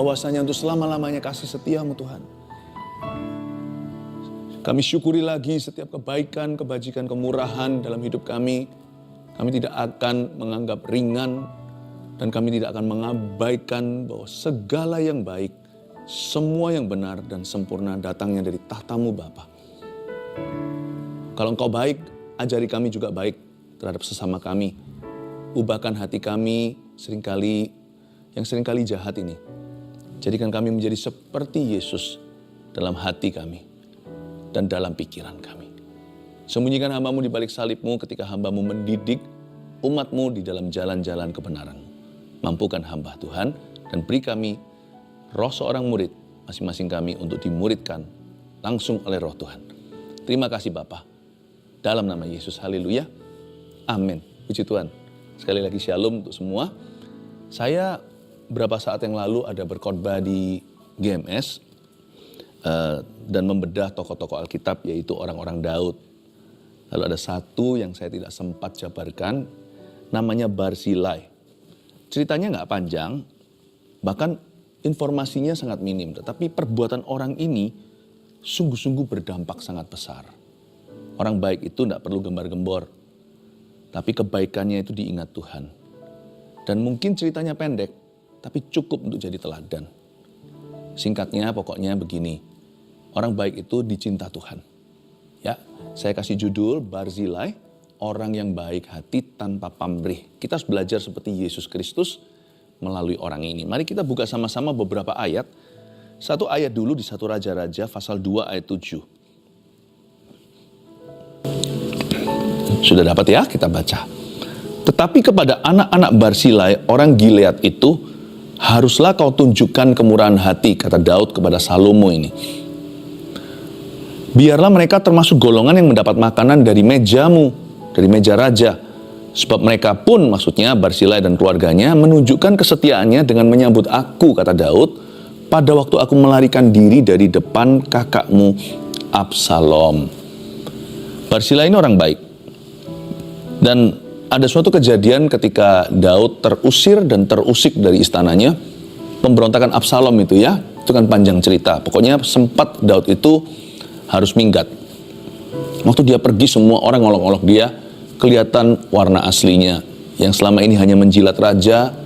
bahwasanya untuk selama-lamanya kasih setiamu Tuhan. Kami syukuri lagi setiap kebaikan, kebajikan, kemurahan dalam hidup kami. Kami tidak akan menganggap ringan dan kami tidak akan mengabaikan bahwa segala yang baik, semua yang benar dan sempurna datangnya dari tahta-Mu Bapa. Kalau Engkau baik, ajari kami juga baik terhadap sesama kami. Ubahkan hati kami yang seringkali jahat ini. Jadikan kami menjadi seperti Yesus dalam hati kami dan dalam pikiran kami. Sembunyikan hamba-Mu di balik salib-Mu ketika hamba-Mu mendidik umat-Mu di dalam jalan-jalan kebenaran. Mampukan hamba Tuhan dan beri kami roh seorang murid masing-masing kami untuk dimuridkan langsung oleh roh Tuhan. Terima kasih Bapa. Dalam nama Yesus, haleluya. Amin. Puji Tuhan. Sekali lagi shalom untuk semua. Saya beberapa saat yang lalu ada berkhotbah di GMS dan membedah tokoh-tokoh Alkitab yaitu orang-orang Daud. Lalu ada satu yang saya tidak sempat jabarkan, namanya Barzilai. Ceritanya nggak panjang, bahkan informasinya sangat minim. Tetapi perbuatan orang ini sungguh-sungguh berdampak sangat besar. Orang baik itu tidak perlu gembar-gembor, tapi kebaikannya itu diingat Tuhan. Dan mungkin ceritanya pendek, tapi cukup untuk jadi teladan. Singkatnya pokoknya begini, orang baik itu dicinta Tuhan. Ya, saya kasih judul Barzilai, orang yang baik hati tanpa pamrih. Kita harus belajar seperti Yesus Kristus melalui orang ini. Mari kita buka sama-sama beberapa ayat. Satu ayat dulu di 1 Raja-Raja pasal 2 ayat 7. Sudah dapat ya, kita baca. Tetapi kepada anak-anak Barzilai, orang Gilead itu, haruslah kau tunjukkan kemurahan hati, kata Daud kepada Salomo ini. Biarlah mereka termasuk golongan yang mendapat makanan dari mejamu, dari meja raja. Sebab mereka pun, maksudnya Barzilai dan keluarganya, menunjukkan kesetiaannya dengan menyambut aku, kata Daud, pada waktu aku melarikan diri dari depan kakakmu Absalom. Barzilai ini orang baik. Dan ada suatu kejadian ketika Daud terusir dan terusik dari istananya, pemberontakan Absalom itu ya, itu kan panjang cerita. Pokoknya sempat Daud itu harus minggat. Waktu dia pergi semua orang ngolok-ngolok dia, kelihatan warna aslinya. Yang selama ini hanya menjilat raja,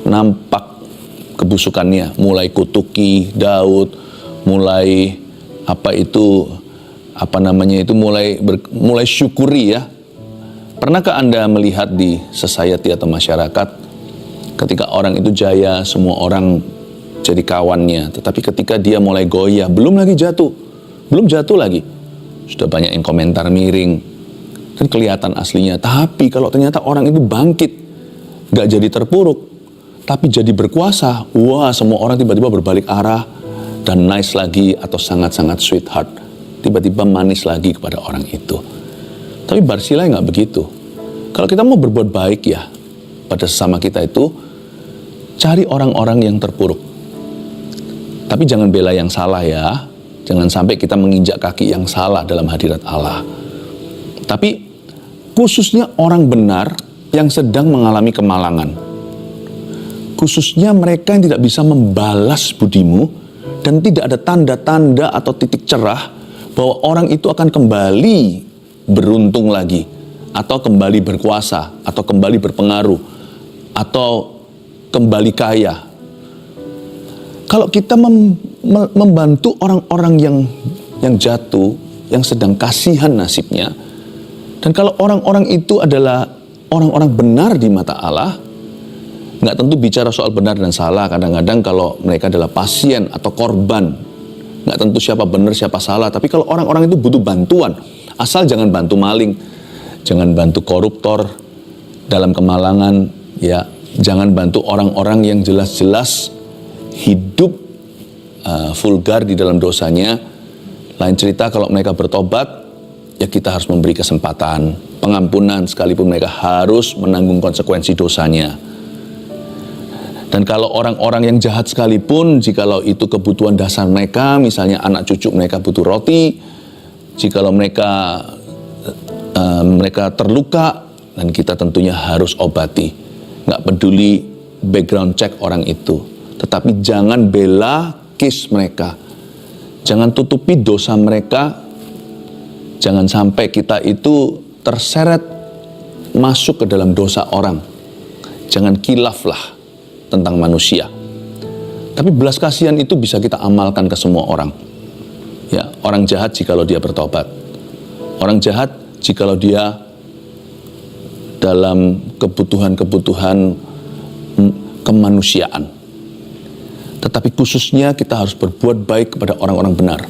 nampak kebusukannya. Mulai kutuki Daud, mulai mulai syukuri ya. Pernahkah Anda melihat di society atau masyarakat, ketika orang itu jaya, semua orang jadi kawannya. Tetapi ketika dia mulai goyah, belum jatuh lagi, sudah banyak yang komentar miring. Kan kelihatan aslinya. Tapi kalau ternyata orang itu bangkit, gak jadi terpuruk, tapi jadi berkuasa, wah semua orang tiba-tiba berbalik arah dan nice lagi atau sangat-sangat sweetheart. Tiba-tiba manis lagi kepada orang itu. Tapi Barzilai nggak begitu. Kalau kita mau berbuat baik ya pada sesama kita itu, cari orang-orang yang terpuruk. Tapi jangan bela yang salah ya. Jangan sampai kita menginjak kaki yang salah dalam hadirat Allah. Tapi khususnya orang benar yang sedang mengalami kemalangan. Khususnya mereka yang tidak bisa membalas budimu dan tidak ada tanda-tanda atau titik cerah bahwa orang itu akan kembali beruntung lagi, atau kembali berkuasa, atau kembali berpengaruh, atau kembali kaya. Kalau kita membantu orang-orang yang jatuh, yang sedang kasihan nasibnya, dan kalau orang-orang itu adalah orang-orang benar di mata Allah, nggak tentu bicara soal benar dan salah. Kadang-kadang kalau mereka adalah pasien atau korban, nggak tentu siapa benar siapa salah. Tapi kalau orang-orang itu butuh bantuan, asal jangan bantu maling, jangan bantu koruptor dalam kemalangan, ya, jangan bantu orang-orang yang jelas-jelas hidup vulgar di dalam dosanya. Lain cerita kalau mereka bertobat, ya kita harus memberi kesempatan, pengampunan sekalipun mereka harus menanggung konsekuensi dosanya. Dan kalau orang-orang yang jahat sekalipun, jikalau itu kebutuhan dasar mereka, misalnya anak cucu mereka butuh roti, jikalau mereka terluka, dan kita tentunya harus obati. Nggak peduli background check orang itu. Tetapi jangan bela case mereka. Jangan tutupi dosa mereka. Jangan sampai kita itu terseret masuk ke dalam dosa orang. Jangan kilaflah tentang manusia. Tapi belas kasihan itu bisa kita amalkan ke semua orang. Ya, orang jahat jikalau dia bertobat. Orang jahat jikalau dia dalam kebutuhan-kebutuhan kemanusiaan. Tetapi khususnya kita harus berbuat baik kepada orang-orang benar.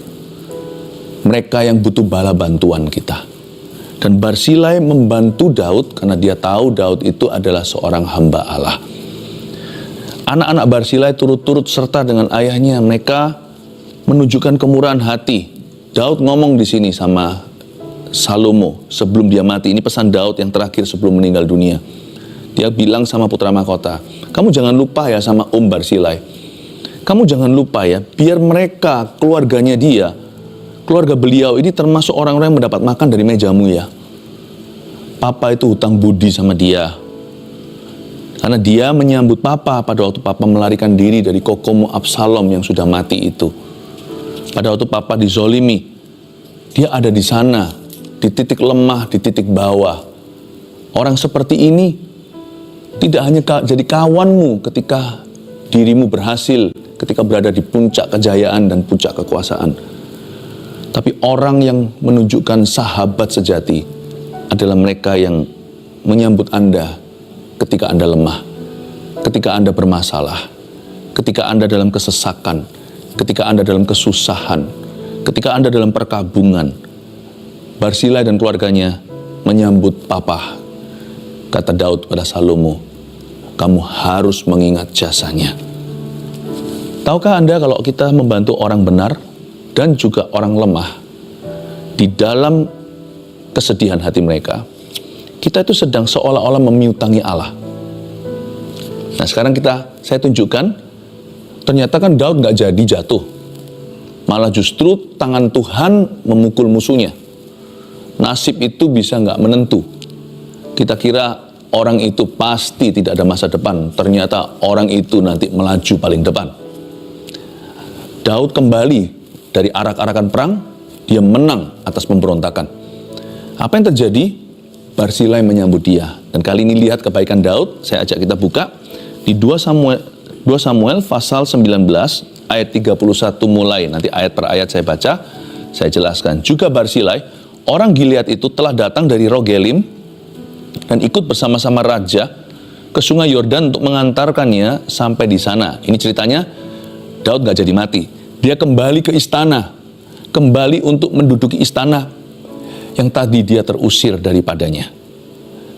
Mereka yang butuh bala bantuan kita. Dan Barsilai membantu Daud karena dia tahu Daud itu adalah seorang hamba Allah. Anak-anak Barsilai turut-turut serta dengan ayahnya. Mereka menunjukkan kemurahan hati. Daud ngomong di sini sama Salomo sebelum dia mati. Ini pesan Daud yang terakhir sebelum meninggal dunia. Dia bilang sama putra mahkota, kamu jangan lupa ya sama Barsilai. Kamu jangan lupa ya, biar mereka, keluarganya dia, keluarga beliau ini termasuk orang-orang yang mendapat makan dari mejamu ya. Papa itu hutang budi sama dia. Karena dia menyambut papa pada waktu papa melarikan diri dari kokomu Absalom yang sudah mati itu. Pada waktu papa dizolimi, dia ada di sana, di titik lemah, di titik bawah. Orang seperti ini tidak hanya jadi kawanmu ketika dirimu berhasil, ketika berada di puncak kejayaan dan puncak kekuasaan. Tapi orang yang menunjukkan sahabat sejati adalah mereka yang menyambut Anda ketika Anda lemah, ketika Anda bermasalah, ketika Anda dalam kesesakan, ketika Anda dalam kesusahan, ketika Anda dalam perkabungan. Barsilai dan keluarganya menyambut papa. Kata Daud pada Salomo, kamu harus mengingat jasanya. Tahukah Anda kalau kita membantu orang benar dan juga orang lemah di dalam kesedihan hati mereka, kita itu sedang seolah-olah memiutangi Allah. Nah sekarang saya tunjukkan, ternyata kan Daud gak jadi jatuh. Malah justru tangan Tuhan memukul musuhnya. Nasib itu bisa gak menentu. Kita kira orang itu pasti tidak ada masa depan. Ternyata orang itu nanti melaju paling depan. Daud kembali dari arak-arakan perang, dia menang atas pemberontakan. Apa yang terjadi? Barsilai menyambut dia. Dan kali ini lihat kebaikan Daud, saya ajak kita buka di 2 Samuel pasal 19 ayat 31 mulai. Nanti ayat per ayat saya baca, saya jelaskan. Juga Barsilai, orang Gilead itu telah datang dari Rogelim dan ikut bersama-sama raja ke sungai Yordan untuk mengantarkannya sampai di sana. Ini ceritanya, Daud gak jadi mati. Dia kembali ke istana, kembali untuk menduduki istana yang tadi dia terusir daripadanya.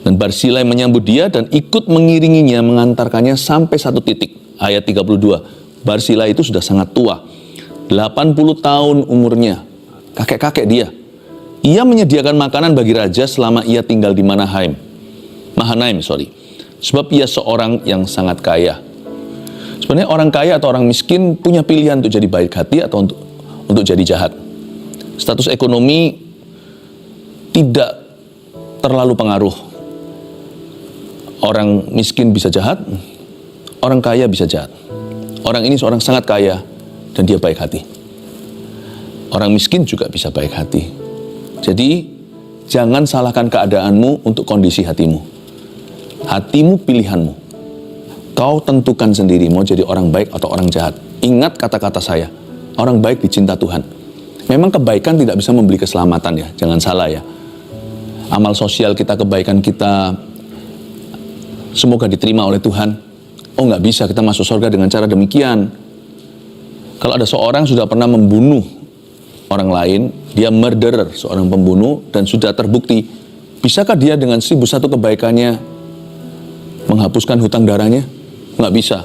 Dan Barsilai menyambut dia dan ikut mengiringinya, mengantarkannya sampai satu titik. Ayat 32, Barsilai itu sudah sangat tua, 80 tahun umurnya, kakek-kakek dia. Ia menyediakan makanan bagi raja selama ia tinggal di Mahanaim. Sebab ia seorang yang sangat kaya. Sebenarnya orang kaya atau orang miskin punya pilihan untuk jadi baik hati atau untuk jadi jahat. Status ekonomi tidak terlalu pengaruh. Orang miskin bisa jahat, orang kaya bisa jahat. Orang ini seorang sangat kaya dan dia baik hati. Orang miskin juga bisa baik hati. Jadi jangan salahkan keadaanmu untuk kondisi hatimu. Hatimu pilihanmu. Kau tentukan sendiri mau jadi orang baik atau orang jahat. Ingat kata-kata saya, orang baik dicinta Tuhan. Memang kebaikan tidak bisa membeli keselamatan ya, jangan salah ya. Amal sosial kita, kebaikan kita, semoga diterima oleh Tuhan. Oh nggak bisa kita masuk surga dengan cara demikian. Kalau ada seorang sudah pernah membunuh orang lain, dia murderer, seorang pembunuh, dan sudah terbukti, bisakah dia dengan 1001 kebaikannya menghapuskan hutang darahnya? Nggak bisa.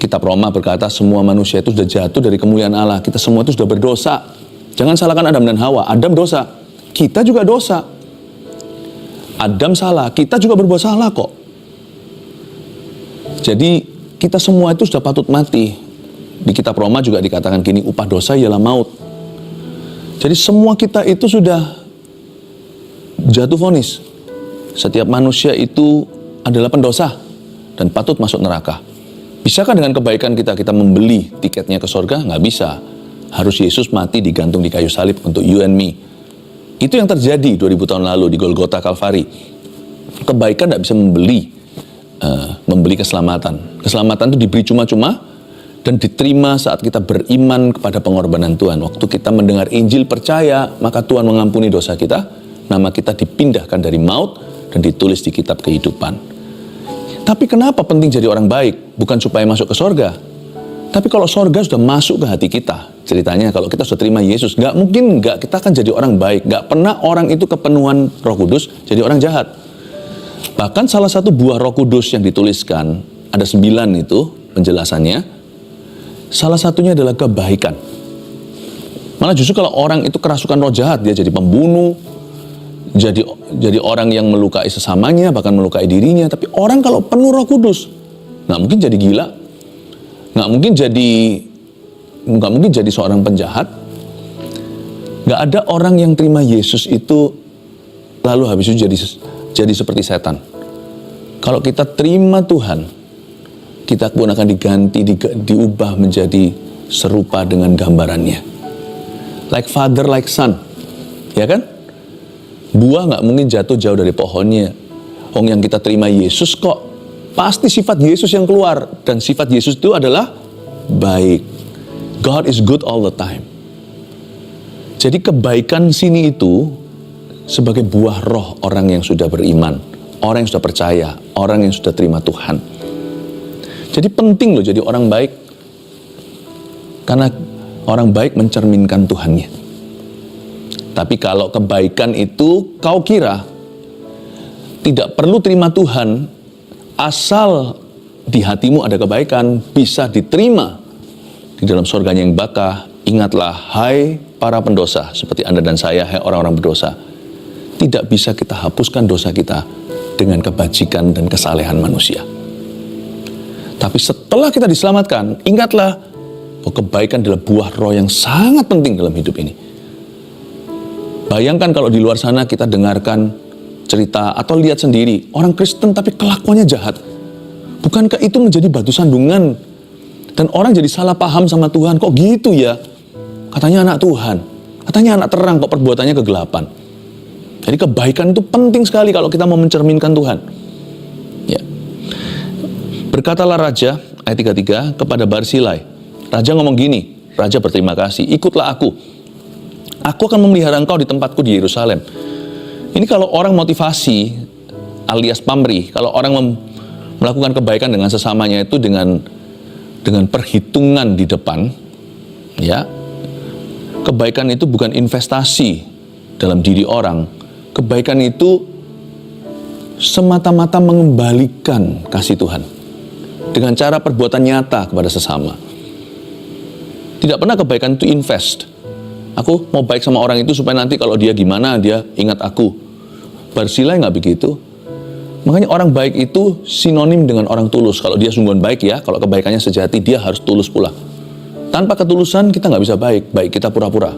Kitab Roma berkata semua manusia itu sudah jatuh dari kemuliaan Allah. Kita semua itu sudah berdosa. Jangan salahkan Adam dan Hawa. Adam dosa, kita juga dosa. Adam salah, kita juga berbuat salah kok. Jadi kita semua itu sudah patut mati. Di kitab Roma juga dikatakan gini, upah dosa ialah maut. Jadi semua kita itu sudah jatuh vonis. Setiap manusia itu adalah pendosa dan patut masuk neraka. Bisakah dengan kebaikan kita membeli tiketnya ke surga? Nggak bisa. Harus Yesus mati digantung di kayu salib untuk you and me. Itu yang terjadi 2000 tahun lalu di Golgota Kalvari. Kebaikan nggak bisa membeli keselamatan. Keselamatan itu diberi cuma-cuma dan diterima saat kita beriman kepada pengorbanan Tuhan. Waktu kita mendengar Injil, percaya, maka Tuhan mengampuni dosa kita. Nama kita dipindahkan dari maut dan ditulis di kitab kehidupan. Tapi kenapa penting jadi orang baik? Bukan supaya masuk ke sorga. Tapi kalau sorga sudah masuk ke hati kita, ceritanya kalau kita sudah terima Yesus, nggak mungkin nggak kita akan jadi orang baik. Nggak pernah orang itu kepenuhan Roh Kudus jadi orang jahat. Bahkan salah satu buah Roh Kudus yang dituliskan, ada 9 itu penjelasannya, salah satunya adalah kebaikan. Malah justru kalau orang itu kerasukan roh jahat, dia jadi pembunuh, jadi orang yang melukai sesamanya, bahkan melukai dirinya. Tapi orang kalau penuh Roh Kudus, nggak mungkin jadi gila, nggak mungkin jadi seorang penjahat. Nggak ada orang yang terima Yesus itu lalu habis itu jadi seperti setan. Kalau kita terima Tuhan, kita pun akan diubah menjadi serupa dengan gambarannya. Like father, like son, ya kan? Buah nggak mungkin jatuh jauh dari pohonnya. Yang kita terima Yesus kok, pasti sifat Yesus yang keluar. Dan sifat Yesus itu adalah baik. God is good all the time. Jadi kebaikan sini itu sebagai buah roh orang yang sudah beriman, orang yang sudah percaya, orang yang sudah terima Tuhan. Jadi penting loh jadi orang baik. Karena orang baik mencerminkan Tuhannya. Tapi kalau kebaikan itu kau kira tidak perlu terima Tuhan, asal di hatimu ada kebaikan, bisa diterima di dalam surganya yang bakah. Ingatlah, hai para pendosa, seperti Anda dan saya, hai orang-orang berdosa. Tidak bisa kita hapuskan dosa kita dengan kebajikan dan kesalehan manusia. Tapi setelah kita diselamatkan, ingatlah bahwa kebaikan adalah buah roh yang sangat penting dalam hidup ini. Bayangkan kalau di luar sana kita dengarkan cerita atau lihat sendiri orang Kristen tapi kelakuannya jahat. Bukankah itu menjadi batu sandungan? Dan orang jadi salah paham sama Tuhan. Kok gitu ya? Katanya anak Tuhan. Katanya anak terang, kok perbuatannya kegelapan. Jadi kebaikan itu penting sekali kalau kita mau mencerminkan Tuhan. Ya. Berkatalah Raja, ayat 33, kepada Barsilai. Raja ngomong gini, Raja berterima kasih, ikutlah aku. Aku akan memelihara engkau di tempatku di Yerusalem. Ini kalau orang motivasi, alias pamrih, kalau orang melakukan kebaikan dengan sesamanya itu dengan perhitungan di depan, ya. Kebaikan itu bukan investasi dalam diri orang. Kebaikan itu semata-mata mengembalikan kasih Tuhan dengan cara perbuatan nyata kepada sesama. Tidak pernah kebaikan itu invest. Aku mau baik sama orang itu supaya nanti kalau dia gimana, dia ingat aku. Barsilai nggak begitu. Makanya orang baik itu sinonim dengan orang tulus. Kalau dia sungguhan baik ya, kalau kebaikannya sejati, dia harus tulus pula. Tanpa ketulusan kita nggak bisa baik. Baik kita pura-pura.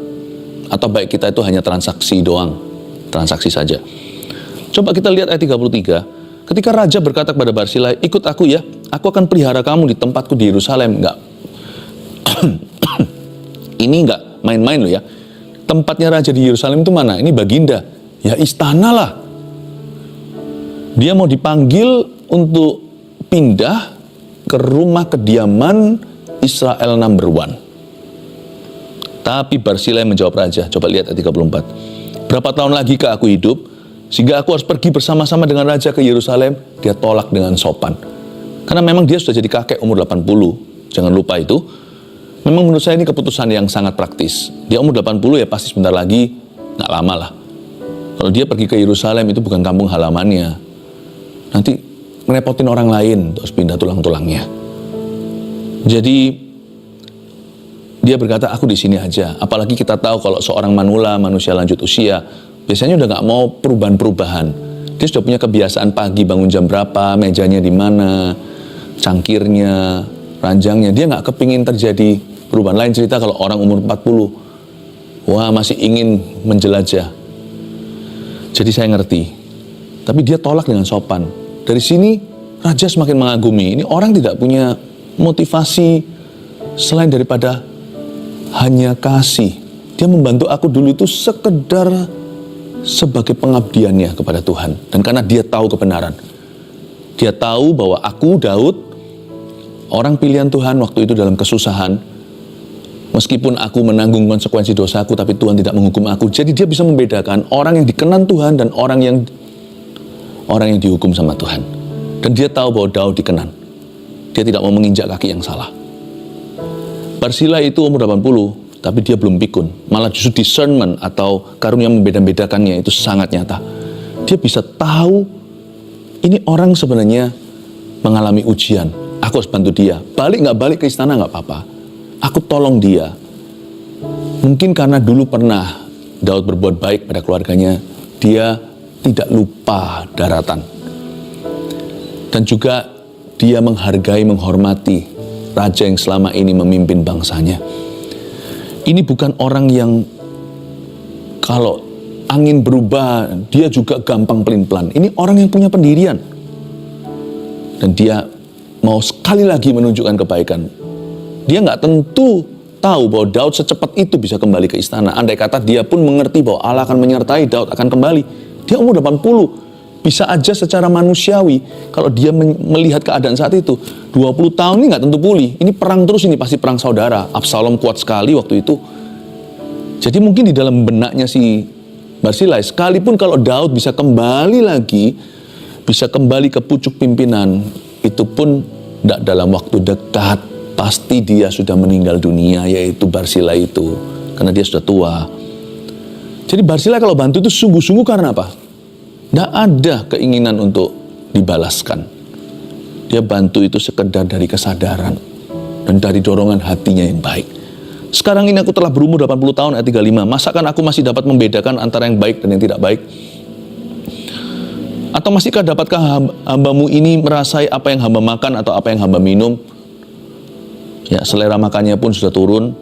Atau baik kita itu hanya transaksi doang. Transaksi saja. Coba kita lihat ayat 33. Ketika Raja berkata kepada Barsilai, ikut aku ya, aku akan pelihara kamu di tempatku di Yerusalem. Nggak. Ini nggak main-main loh ya. Tempatnya Raja di Yerusalem itu mana? Ini Baginda. Ya istana lah. Dia mau dipanggil untuk pindah ke rumah kediaman Israel number 1. Tapi Barsilai menjawab Raja. Coba lihat ayat 34. Berapa tahun lagi kah aku hidup sehingga aku harus pergi bersama-sama dengan Raja ke Yerusalem? Dia tolak dengan sopan. Karena memang dia sudah jadi kakek umur 80. Jangan lupa itu. Memang menurut saya ini keputusan yang sangat praktis. Dia umur 80 ya pasti sebentar lagi, nggak lama lah. Kalau dia pergi ke Yerusalem itu bukan kampung halamannya. Nanti ngerepotin orang lain terus pindah tulang-tulangnya. Jadi dia berkata, aku di sini aja. Apalagi kita tahu kalau seorang manula, manusia lanjut usia, biasanya udah nggak mau perubahan-perubahan. Dia sudah punya kebiasaan pagi bangun jam berapa, mejanya di mana, cangkirnya, ranjangnya. Dia nggak kepingin terjadi perubahan. Lain cerita kalau orang umur 40, wah masih ingin menjelajah. Jadi saya ngerti. Tapi dia tolak dengan sopan. Dari sini Raja semakin mengagumi. Ini orang tidak punya motivasi selain daripada hanya kasih. Dia membantu aku dulu itu sekedar sebagai pengabdiannya kepada Tuhan. Dan karena dia tahu kebenaran. Dia tahu bahwa aku, Daud, orang pilihan Tuhan waktu itu dalam kesusahan. Meskipun aku menanggung konsekuensi dosaku, tapi Tuhan tidak menghukum aku. Jadi dia bisa membedakan orang yang dikenan Tuhan dan orang yang dihukum sama Tuhan. Dan dia tahu bahwa Daud dikenan. Dia tidak mau menginjak kaki yang salah. Barsila itu umur 80, tapi dia belum pikun. Malah justru discernment atau karunia membeda-bedakannya itu sangat nyata. Dia bisa tahu ini orang sebenarnya mengalami ujian. Aku harus bantu dia. Balik nggak balik ke istana nggak apa-apa. Aku tolong dia. Mungkin karena dulu pernah Daud berbuat baik pada keluarganya, dia tidak lupa daratan. Dan juga dia menghargai, menghormati raja yang selama ini memimpin bangsanya. Ini bukan orang yang kalau angin berubah, dia juga gampang pelin-pelan. Ini orang yang punya pendirian. Dan dia mau sekali lagi menunjukkan kebaikan. Dia nggak tentu tahu bahwa Daud secepat itu bisa kembali ke istana. Andai kata dia pun mengerti bahwa Allah akan menyertai Daud akan kembali. Dia umur 80. Bisa aja secara manusiawi, kalau dia melihat keadaan saat itu, 20 tahun ini nggak tentu pulih. Ini perang terus, ini pasti perang saudara. Absalom kuat sekali waktu itu. Jadi mungkin di dalam benaknya si Barsilai, sekalipun kalau Daud bisa kembali lagi, bisa kembali ke pucuk pimpinan, itu pun tidak dalam waktu dekat. Pasti dia sudah meninggal dunia, yaitu Barsilai itu. Karena dia sudah tua. Jadi Barsilai kalau bantu itu sungguh-sungguh karena apa? Tidak ada keinginan untuk dibalaskan. Dia bantu itu sekedar dari kesadaran dan dari dorongan hatinya yang baik. Sekarang ini aku telah berumur 80 tahun, ayat 35. Masakan aku masih dapat membedakan antara yang baik dan yang tidak baik? Atau masihkah dapatkah hambamu ini merasai apa yang hamba makan atau apa yang hamba minum? Ya, selera makannya pun sudah turun.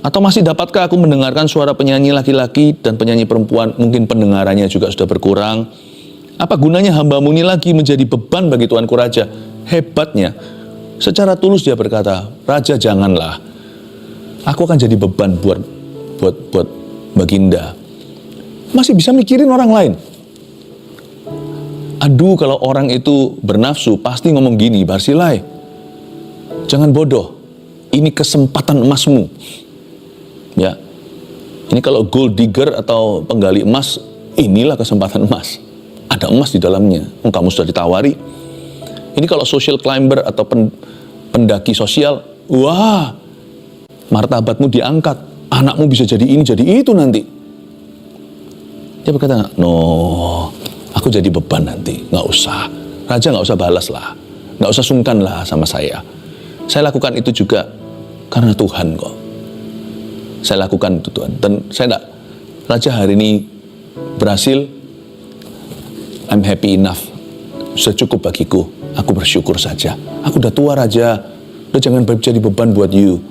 Atau masih dapatkah aku mendengarkan suara penyanyi laki-laki dan penyanyi perempuan, mungkin pendengarannya juga sudah berkurang. Apa gunanya hambamu ini lagi menjadi beban bagi Tuanku Raja? Hebatnya, secara tulus dia berkata, Raja janganlah. Aku akan jadi beban buat Baginda. Masih bisa mikirin orang lain. Aduh, kalau orang itu bernafsu, pasti ngomong gini, Barsilai, jangan bodoh. Ini kesempatan emasmu. Ya, ini kalau gold digger atau penggali emas, inilah kesempatan emas. Ada emas di dalamnya. Kamu sudah ditawari. Ini kalau social climber atau pendaki sosial, wah, martabatmu diangkat. Anakmu bisa jadi ini, jadi itu nanti. Dia berkata, no, aku jadi beban nanti. Nggak usah. Raja nggak usah balas lah. Nggak usah sungkan lah sama saya. Saya lakukan itu juga karena Tuhan kok. Saya lakukan itu Tuhan. Dan saya enggak, Raja hari ini berhasil, I'm happy enough. Sudah cukup bagiku. Aku bersyukur saja. Aku udah tua Raja. Udah jangan jadi beban buat you.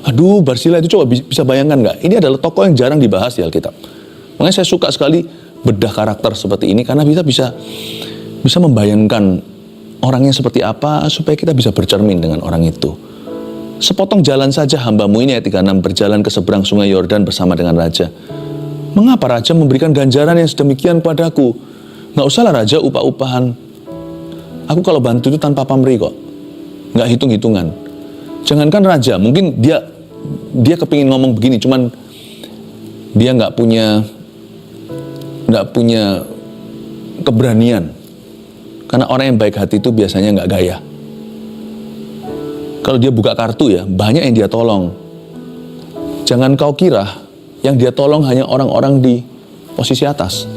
Aduh, Barsilai itu coba bisa bayangkan nggak? Ini adalah tokoh yang jarang dibahas di Alkitab. Makanya saya suka sekali bedah karakter seperti ini. Karena kita bisa membayangkan orangnya seperti apa supaya kita bisa bercermin dengan orang itu. Sepotong jalan saja hambamu ini, ayat 36, berjalan ke seberang sungai Yordan bersama dengan Raja. Mengapa Raja memberikan ganjaran yang sedemikian padaku? Nggak usahlah Raja upah-upahan. Aku kalau bantu itu tanpa pamrih kok. Nggak hitung-hitungan. Jangankan Raja, mungkin dia kepingin ngomong begini, cuman dia nggak punya keberanian. Karena orang yang baik hati itu biasanya nggak gaya. Kalau dia buka kartu ya, banyak yang dia tolong. Jangan kau kira yang dia tolong hanya orang-orang di posisi atas.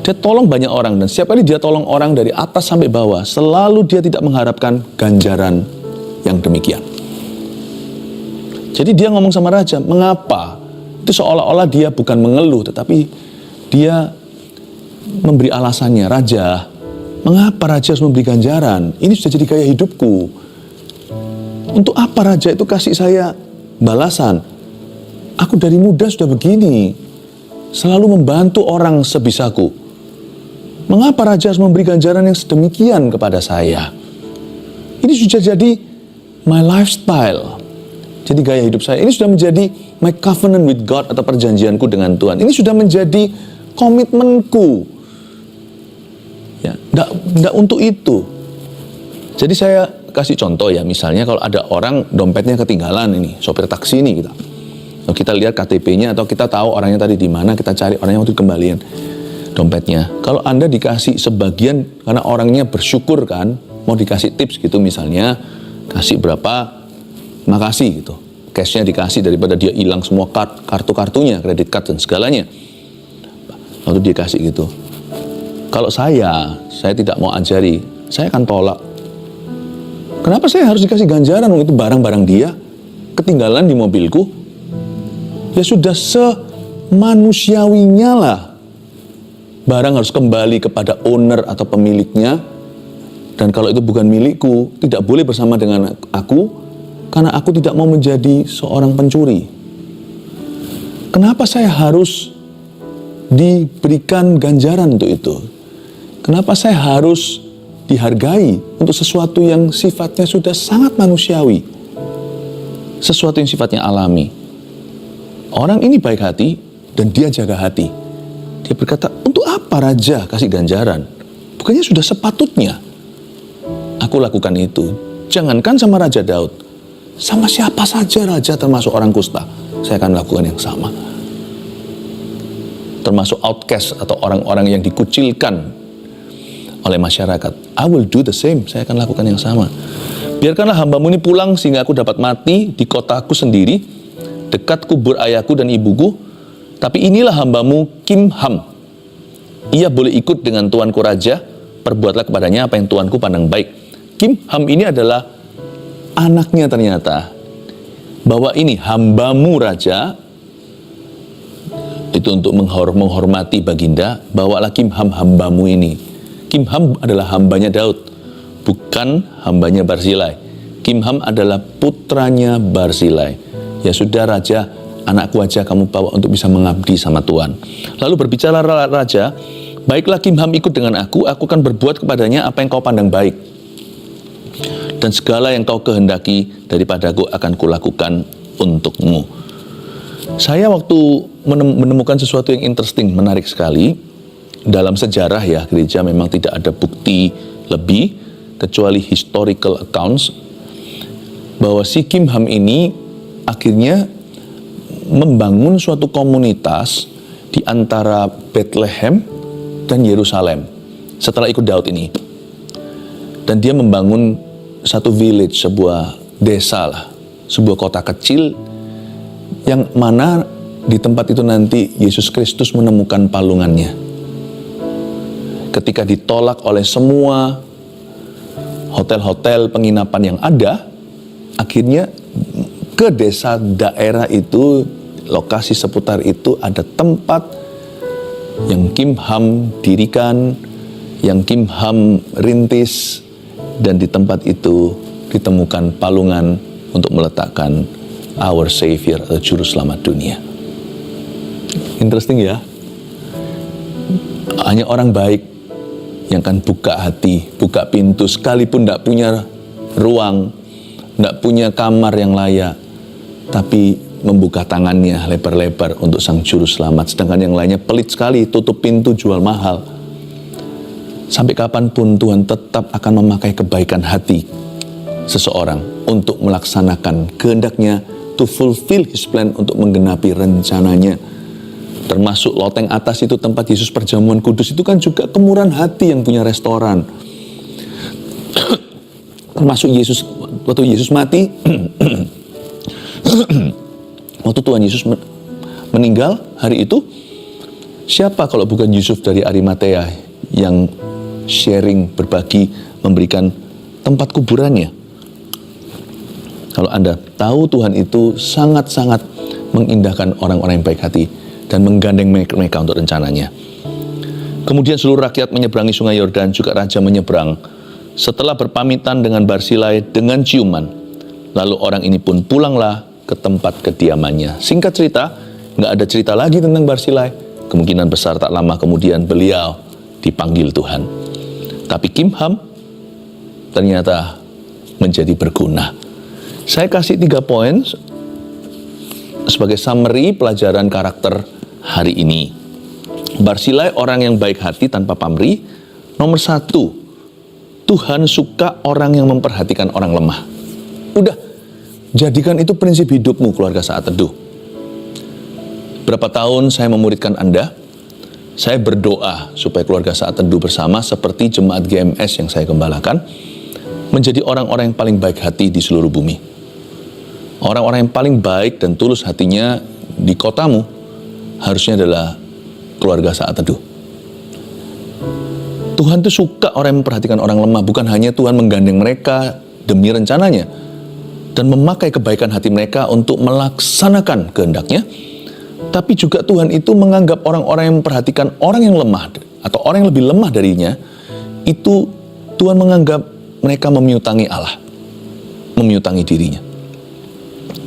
Dia tolong banyak orang, dan setiap kali dia tolong orang dari atas sampai bawah, selalu dia tidak mengharapkan ganjaran yang demikian. Jadi dia ngomong sama Raja, mengapa? Itu seolah-olah dia bukan mengeluh, tetapi dia memberi alasannya. Raja, mengapa Raja harus memberi ganjaran? Ini sudah jadi gaya hidupku. Untuk apa Raja itu kasih saya balasan? Aku dari muda sudah begini. Selalu membantu orang sebisaku. Mengapa Raja harus memberi ganjaran yang sedemikian kepada saya? Ini sudah jadi my lifestyle. Jadi gaya hidup saya ini sudah menjadi my covenant with God atau perjanjianku dengan Tuhan. Ini sudah menjadi komitmenku. Ya, enggak untuk itu. Jadi saya kasih contoh ya, misalnya kalau ada orang dompetnya ketinggalan ini, sopir taksi ini kita lihat KTP-nya atau kita tahu orangnya tadi di mana, kita cari orangnya waktu kembalian dompetnya. Kalau Anda dikasih sebagian karena orangnya bersyukur kan, mau dikasih tips gitu misalnya, kasih berapa, makasih gitu. Cashnya dikasih daripada dia hilang semua kartu-kartunya, kredit card dan segalanya. Lalu dia kasih gitu. Kalau saya tidak mau ajari, saya akan tolak. Kenapa saya harus dikasih ganjaran? Itu barang-barang dia ketinggalan di mobilku. Ya sudah semanusiawinya lah. Barang harus kembali kepada owner atau pemiliknya. Dan kalau itu bukan milikku, tidak boleh bersama dengan aku, karena aku tidak mau menjadi seorang pencuri. Kenapa saya harus diberikan ganjaran untuk itu? Kenapa saya harus dihargai untuk sesuatu yang sifatnya sudah sangat manusiawi? Sesuatu yang sifatnya alami. Orang ini baik hati dan dia jaga hati. Dia berkata, untuk apa raja kasih ganjaran? Bukannya sudah sepatutnya aku lakukan itu. Jangankan sama Raja Daud, sama siapa saja raja termasuk orang kusta, saya akan lakukan yang sama. Termasuk outcast atau orang-orang yang dikucilkan oleh masyarakat, I will do the same. Saya akan lakukan yang sama. Biarkanlah hambamu ini pulang sehingga aku dapat mati di kotaku sendiri, dekat kubur ayahku dan ibuku. Tapi inilah hambamu Kimham. Ia boleh ikut dengan tuanku raja. Perbuatlah kepadanya apa yang tuanku pandang baik. Kimham ini adalah anaknya ternyata. Bahwa ini hambamu raja, itu untuk menghormati baginda. Bawalah Kimham hambamu ini. Kimham adalah hambanya Daud, bukan hambanya Barzilai. Kimham adalah putranya Barzilai. Ya sudah raja, anakku aja kamu bawa untuk bisa mengabdi sama Tuhan. Lalu berbicara raja, baiklah Kimham ikut dengan aku akan berbuat kepadanya apa yang kau pandang baik. Dan segala yang kau kehendaki daripadaku akan kulakukan untukmu. Saya waktu menemukan sesuatu yang interesting, menarik sekali. Dalam sejarah ya, gereja memang tidak ada bukti lebih kecuali historical accounts bahwa si Kimham ini akhirnya membangun suatu komunitas di antara Bethlehem dan Yerusalem setelah ikut Daud ini. Dan dia membangun satu village, sebuah desa lah, sebuah kota kecil yang mana di tempat itu nanti Yesus Kristus menemukan palungannya. Ketika ditolak oleh semua hotel-hotel penginapan yang ada, akhirnya ke desa daerah itu, lokasi seputar itu ada tempat yang Kimham dirikan, yang Kimham rintis, dan di tempat itu ditemukan palungan untuk meletakkan our Savior atau Juru Selamat dunia. Interesting ya? Hanya orang baik yang akan buka hati, buka pintu, sekalipun tidak punya ruang, tidak punya kamar yang layak, tapi membuka tangannya lebar-lebar untuk sang Juru Selamat. Sedangkan yang lainnya pelit sekali, tutup pintu, jual mahal. Sampai kapanpun Tuhan tetap akan memakai kebaikan hati seseorang untuk melaksanakan kehendaknya, to fulfill His plan, untuk menggenapi rencananya. Termasuk loteng atas itu tempat Yesus perjamuan kudus, itu kan juga kemurahan hati yang punya restoran. Termasuk Yesus, waktu Yesus mati, waktu Tuhan Yesus meninggal hari itu, siapa kalau bukan Yusuf dari Arimatea yang sharing, berbagi, memberikan tempat kuburannya. Kalau Anda tahu, Tuhan itu sangat-sangat mengindahkan orang-orang yang baik hati dan menggandeng mereka untuk rencananya. Kemudian seluruh rakyat menyeberangi sungai Yordan, juga raja menyeberang. Setelah berpamitan dengan Barzilai dengan ciuman, lalu orang ini pun pulanglah ke tempat kediamannya. Singkat cerita, nggak ada cerita lagi tentang Barzilai. Kemungkinan besar tak lama kemudian beliau dipanggil Tuhan. Tapi Kimham ternyata menjadi berguna. Saya kasih 3 poin sebagai summary pelajaran karakter hari ini. Barsilai orang yang baik hati tanpa pamrih. Nomor 1, Tuhan suka orang yang memperhatikan orang lemah. Udah, jadikan itu prinsip hidupmu, keluarga Saat Teduh. Berapa tahun saya memuridkan Anda, saya berdoa supaya keluarga Saat Teduh bersama seperti jemaat GMS yang saya gembalakan, menjadi orang-orang yang paling baik hati di seluruh bumi. Orang-orang yang paling baik dan tulus hatinya di kotamu harusnya adalah keluarga Saat Teduh. Tuhan itu suka orang yang memperhatikan orang lemah. Bukan hanya Tuhan menggandeng mereka demi rencananya dan memakai kebaikan hati mereka untuk melaksanakan kehendaknya, tapi juga Tuhan itu menganggap orang-orang yang memperhatikan orang yang lemah atau orang yang lebih lemah darinya, itu Tuhan menganggap mereka memiutangi Allah, memiutangi dirinya.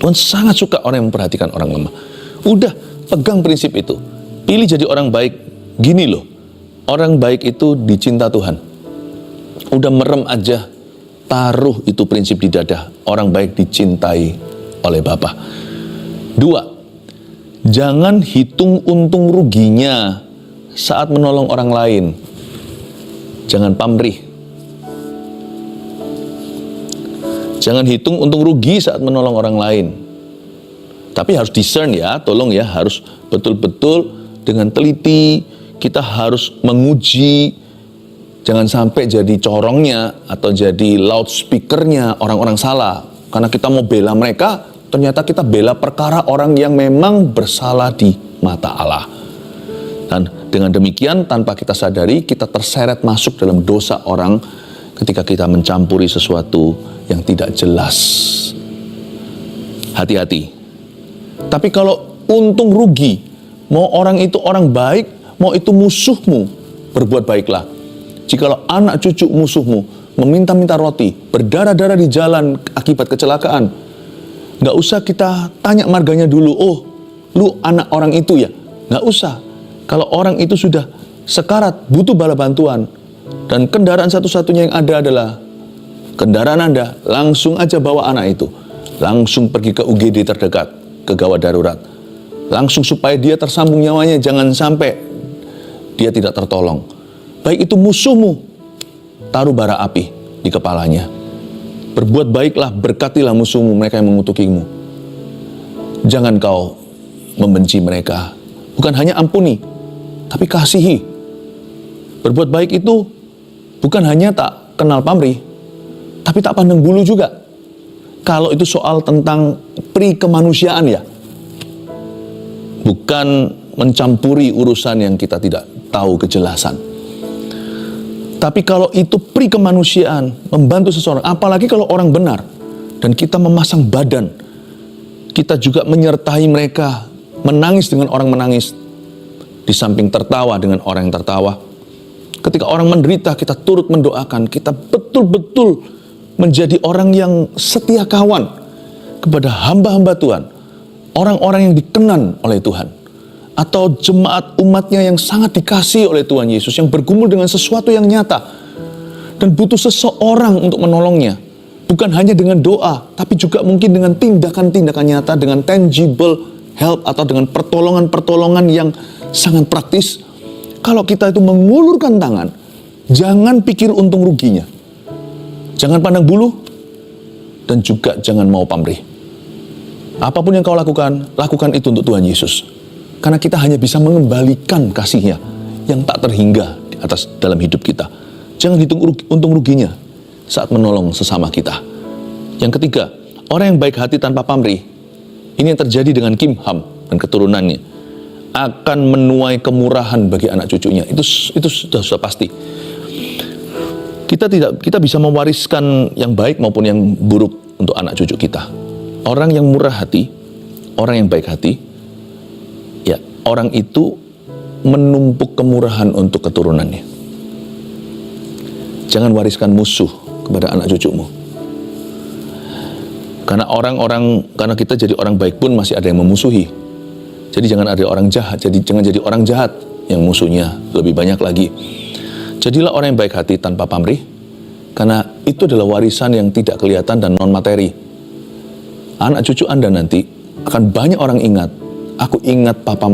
Tuhan sangat suka orang yang memperhatikan orang lemah. Udah, pegang prinsip itu. Pilih jadi orang baik. Gini loh, orang baik itu dicinta Tuhan. Udah merem aja, taruh itu prinsip di dada. Orang baik dicintai oleh Bapa. 2, jangan hitung untung ruginya saat menolong orang lain. Jangan pamrih. Jangan hitung untung rugi saat menolong orang lain. Tapi harus discern ya, tolong ya, harus betul-betul dengan teliti. Kita harus menguji, jangan sampai jadi corongnya atau jadi loudspeakernya orang-orang salah. Karena kita mau bela mereka, ternyata kita bela perkara orang yang memang bersalah di mata Allah. Dan dengan demikian, tanpa kita sadari, kita terseret masuk dalam dosa orang ketika kita mencampuri sesuatu yang tidak jelas. Hati-hati. Tapi kalau untung rugi, mau orang itu orang baik, mau itu musuhmu, berbuat baiklah. Jikalau anak cucu musuhmu meminta-minta roti, berdarah-darah di jalan akibat kecelakaan, nggak usah kita tanya marganya dulu. Oh, lu anak orang itu ya? Nggak usah. Kalau orang itu sudah sekarat, butuh bala bantuan, dan kendaraan satu-satunya yang ada adalah kendaraan Anda, langsung aja bawa anak itu. Langsung pergi ke UGD terdekat, ke gawat darurat. Langsung supaya dia tersambung nyawanya, jangan sampai dia tidak tertolong. Baik itu musuhmu, taruh bara api di kepalanya. Berbuat baiklah, berkatilah musuhmu, mereka yang mengutukimu. Jangan kau membenci mereka. Bukan hanya ampuni, tapi kasihi. Berbuat baik itu bukan hanya tak kenal pamrih, tapi tak pandang bulu juga. Kalau itu soal tentang pri kemanusiaan ya, bukan mencampuri urusan yang kita tidak tahu kejelasan. Tapi kalau itu pri kemanusiaan, membantu seseorang, apalagi kalau orang benar, dan kita memasang badan, kita juga menyertai mereka, menangis dengan orang menangis, di samping tertawa dengan orang yang tertawa. Ketika orang menderita, kita turut mendoakan, kita betul-betul menjadi orang yang setia kawan kepada hamba-hamba Tuhan, orang-orang yang dikenan oleh Tuhan, atau jemaat umatnya yang sangat dikasihi oleh Tuhan Yesus, yang bergumul dengan sesuatu yang nyata dan butuh seseorang untuk menolongnya, bukan hanya dengan doa, tapi juga mungkin dengan tindakan-tindakan nyata, dengan tangible help atau dengan pertolongan-pertolongan yang sangat praktis. Kalau kita itu mengulurkan tangan, jangan pikir untung ruginya, jangan pandang bulu, dan juga jangan mau pamrih. Apapun yang kau lakukan, lakukan itu untuk Tuhan Yesus. Karena kita hanya bisa mengembalikan kasih-Nya yang tak terhingga di atas dalam hidup kita. Jangan hitung untung ruginya saat menolong sesama kita. Yang ketiga, orang yang baik hati tanpa pamrih, ini yang terjadi dengan Kimham dan keturunannya, akan menuai kemurahan bagi anak cucunya. Itu sudah pasti. Kita bisa mewariskan yang baik maupun yang buruk untuk anak cucu kita. Orang yang murah hati, orang yang baik hati, ya, orang itu menumpuk kemurahan untuk keturunannya. Jangan wariskan musuh kepada anak cucumu. Karena kita jadi orang baik pun masih ada yang memusuhi. Jadi jangan ada orang jahat, jangan jadi orang jahat yang musuhnya lebih banyak lagi. Jadilah orang yang baik hati tanpa pamrih, karena itu adalah warisan yang tidak kelihatan dan non materi. anak cucu Anda nanti akan banyak orang ingat, aku ingat papa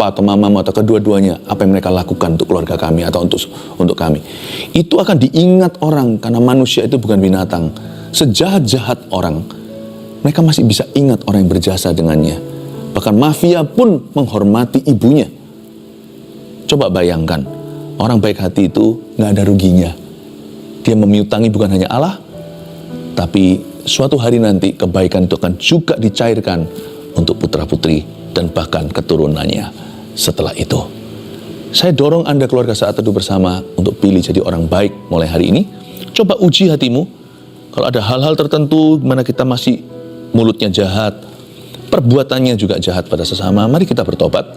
atau mamamu atau kedua-duanya, apa yang mereka lakukan untuk keluarga kami atau untuk kami. Itu akan diingat orang, karena manusia itu bukan binatang. Sejahat-jahat orang, mereka masih bisa ingat orang yang berjasa dengannya. Bahkan mafia pun menghormati ibunya. Coba bayangkan, orang baik hati itu nggak ada ruginya. Dia memiutangi bukan hanya Allah, tapi suatu hari nanti kebaikan itu akan juga dicairkan untuk putra-putri dan bahkan keturunannya setelah itu. Saya dorong Anda keluarga Saat Teduh bersama untuk pilih jadi orang baik mulai hari ini. Coba uji hatimu. Kalau ada hal-hal tertentu mana kita masih mulutnya jahat, perbuatannya juga jahat pada sesama, mari kita bertobat.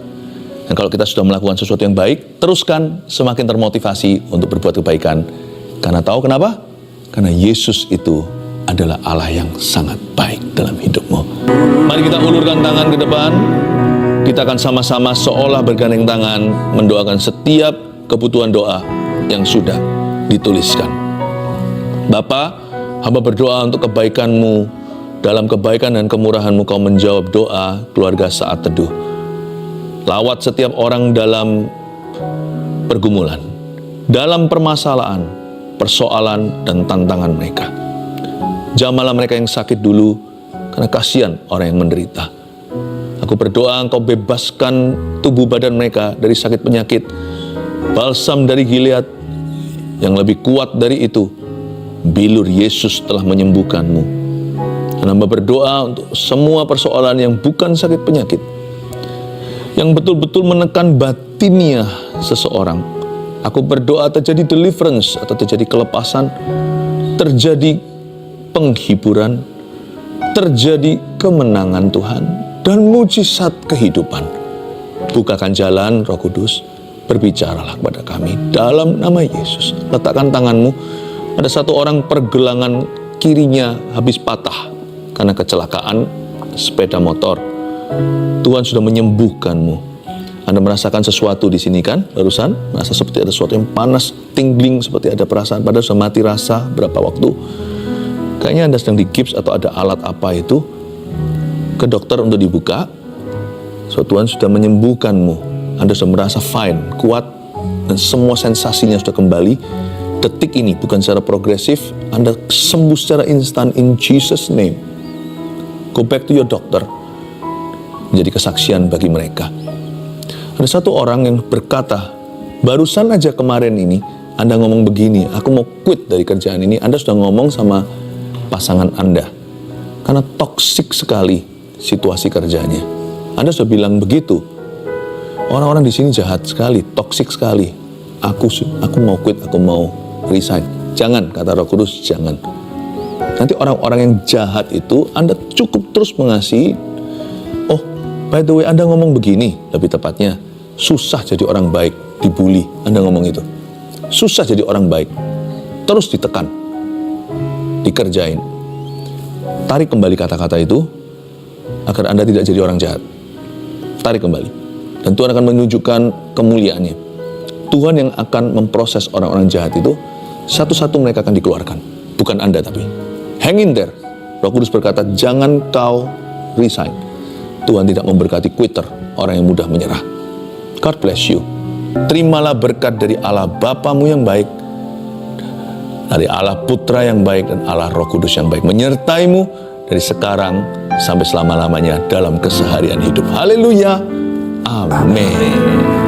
Dan kalau kita sudah melakukan sesuatu yang baik, teruskan, semakin termotivasi untuk berbuat kebaikan. Karena tahu kenapa? Karena Yesus itu adalah Allah yang sangat baik dalam hidupmu. Mari kita ulurkan tangan ke depan. Kita akan sama-sama seolah bergandeng tangan mendoakan setiap kebutuhan doa yang sudah dituliskan. Bapa, hamba berdoa untuk kebaikan-Mu. Dalam kebaikan dan kemurahan-Mu Kau menjawab doa keluarga Saat Teduh. Lawat setiap orang dalam pergumulan, dalam permasalahan, persoalan dan tantangan mereka. Jamahlah mereka yang sakit dulu, karena kasihan orang yang menderita. Aku berdoa Engkau bebaskan tubuh badan mereka dari sakit penyakit. Balsam dari Gilead yang lebih kuat dari itu, bilur Yesus telah menyembuhkanmu. Dan hamba berdoa untuk semua persoalan yang bukan sakit penyakit, yang betul-betul menekan batinnya seseorang. Aku berdoa terjadi deliverance atau terjadi kelepasan, terjadi penghiburan, terjadi kemenangan Tuhan, dan mujizat kehidupan. Bukakan jalan, Roh Kudus, berbicaralah kepada kami dalam nama Yesus. Letakkan tanganmu. Ada satu orang pergelangan kirinya habis patah karena kecelakaan sepeda motor. Tuhan sudah menyembuhkanmu. Anda merasakan sesuatu di sini kan? Barusan merasa seperti ada sesuatu yang panas, tingling, seperti ada perasaan, padahal sudah mati rasa berapa waktu. Kayaknya Anda sedang digips atau ada alat apa itu. Ke dokter untuk dibuka. So Tuhan sudah menyembuhkanmu. Anda sudah merasa fine, kuat, dan semua sensasinya sudah kembali. Detik ini bukan secara progresif, Anda sembuh secara instan in Jesus name. Go back to your doctor. Menjadi kesaksian bagi mereka. Ada satu orang yang berkata, barusan aja kemarin ini Anda ngomong begini, aku mau quit dari kerjaan ini. Anda sudah ngomong sama pasangan Anda, karena toksik sekali situasi kerjanya. Anda sudah bilang begitu. Orang-orang di sini jahat sekali, toksik sekali. Aku mau quit, aku mau resign. Jangan, kata Roh Kudus, jangan. Nanti orang-orang yang jahat itu Anda cukup terus mengasihi. Oh, by the way, Anda ngomong begini, lebih tepatnya, susah jadi orang baik, dibully. Anda ngomong itu. Susah jadi orang baik. Terus ditekan. Dikerjain. Tarik kembali kata-kata itu agar Anda tidak jadi orang jahat. Tarik kembali. Dan Tuhan akan menunjukkan kemuliaannya. Tuhan yang akan memproses orang-orang jahat itu, satu-satu mereka akan dikeluarkan. Bukan Anda tapi. Hang in there. Roh Kudus berkata, jangan kau resign. Tuhan tidak memberkati quitter, orang yang mudah menyerah. God bless you. Terimalah berkat dari Allah Bapamu yang baik, dari Allah Putra yang baik, dan Allah Roh Kudus yang baik, menyertaimu dari sekarang sampai selama-lamanya dalam keseharian hidup. Haleluya. Amin.